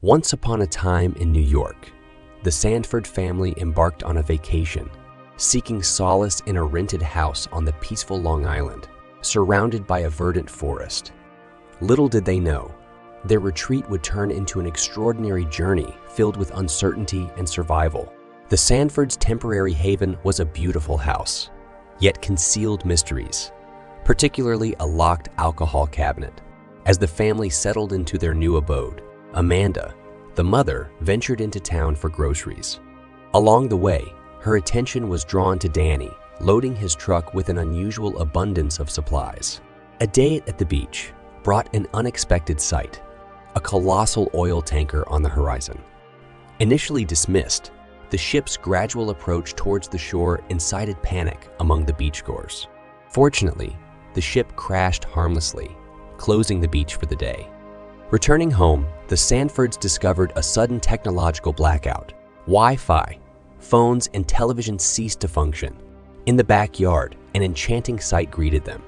Once upon a time in New York, the Sanford family embarked on a vacation, seeking solace in a rented house on the peaceful Long Island, surrounded by a verdant forest. Little did they know, their retreat would turn into an extraordinary journey filled with uncertainty and survival. The Sanfords' temporary haven was a beautiful house, yet concealed mysteries, particularly a locked alcohol cabinet. As the family settled into their new abode, Amanda, the mother, ventured into town for groceries. Along the way, her attention was drawn to Danny, loading his truck with an unusual abundance of supplies. A day at the beach brought an unexpected sight, a colossal oil tanker on the horizon. Initially dismissed, the ship's gradual approach towards the shore incited panic among the beachgoers. Fortunately, the ship crashed harmlessly, closing the beach for the day. Returning home, the Sanfords discovered a sudden technological blackout. Wi-Fi, phones, and television ceased to function. In the backyard, an enchanting sight greeted them.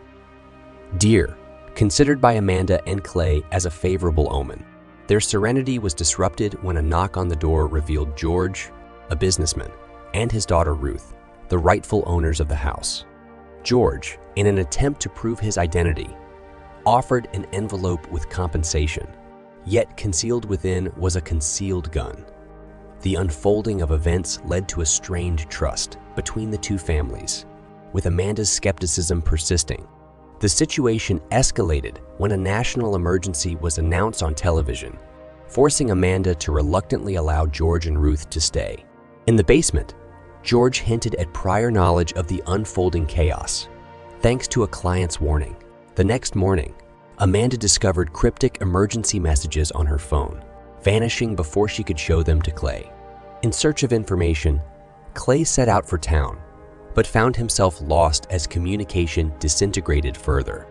Deer, considered by Amanda and Clay as a favorable omen. Their serenity was disrupted when a knock on the door revealed George, a businessman, and his daughter Ruth, the rightful owners of the house. George, in an attempt to prove his identity, offered an envelope with compensation, yet concealed within was a concealed gun. The unfolding of events led to a strained trust between the two families, with Amanda's skepticism persisting. The situation escalated when a national emergency was announced on television, forcing Amanda to reluctantly allow George and Ruth to stay. In the basement, George hinted at prior knowledge of the unfolding chaos, thanks to a client's warning. The next morning, Amanda discovered cryptic emergency messages on her phone, vanishing before she could show them to Clay. In search of information, Clay set out for town, but found himself lost as communication disintegrated further.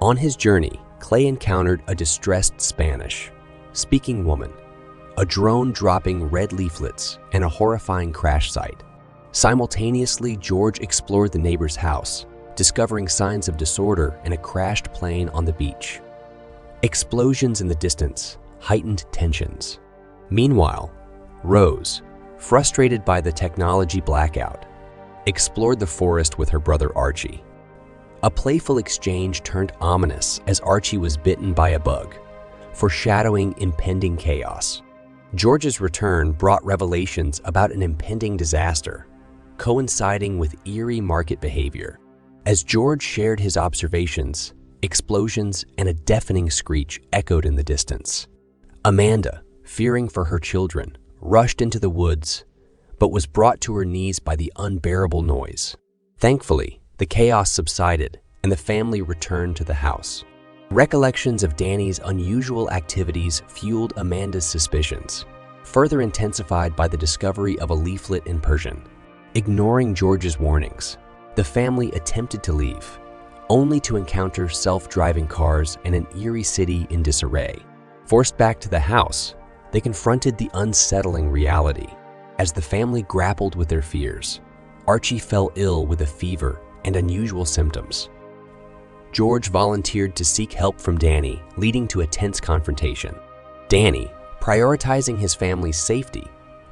On his journey, Clay encountered a distressed Spanish-speaking woman, a drone dropping red leaflets, and a horrifying crash site. Simultaneously, George explored the neighbor's house, discovering signs of disorder and a crashed plane on the beach. Explosions in the distance heightened tensions. Meanwhile, Rose, frustrated by the technology blackout, explored the forest with her brother Archie. A playful exchange turned ominous as Archie was bitten by a bug, foreshadowing impending chaos. George's return brought revelations about an impending disaster, coinciding with eerie market behavior. As George shared his observations, explosions and a deafening screech echoed in the distance. Amanda, fearing for her children, rushed into the woods, but was brought to her knees by the unbearable noise. Thankfully, the chaos subsided and the family returned to the house. Recollections of Danny's unusual activities fueled Amanda's suspicions, further intensified by the discovery of a leaflet in Persian. Ignoring George's warnings, the family attempted to leave, only to encounter self-driving cars and an eerie city in disarray. Forced back to the house, they confronted the unsettling reality. As the family grappled with their fears, Archie fell ill with a fever and unusual symptoms. George volunteered to seek help from Danny, leading to a tense confrontation. Danny, prioritizing his family's safety,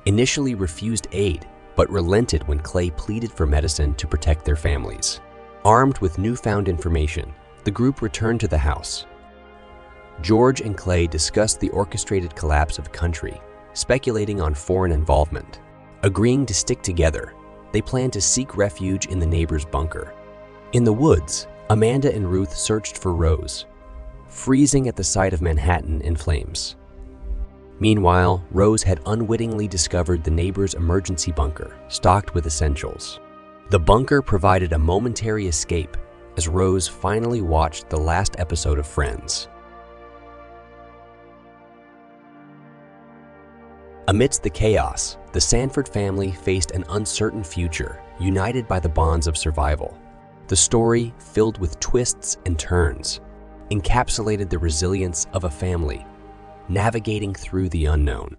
initially refused aid, but relented when Clay pleaded for medicine to protect their families. Armed with newfound information, the group returned to the house. George and Clay discussed the orchestrated collapse of the country, speculating on foreign involvement. Agreeing to stick together, they planned to seek refuge in the neighbor's bunker. In the woods, Amanda and Ruth searched for Rose, freezing at the sight of Manhattan in flames. Meanwhile, Rose had unwittingly discovered the neighbor's emergency bunker, stocked with essentials. The bunker provided a momentary escape as Rose finally watched the last episode of Friends. Amidst the chaos, the Sanford family faced an uncertain future, united by the bonds of survival. The story, filled with twists and turns, encapsulated the resilience of a family navigating through the unknown.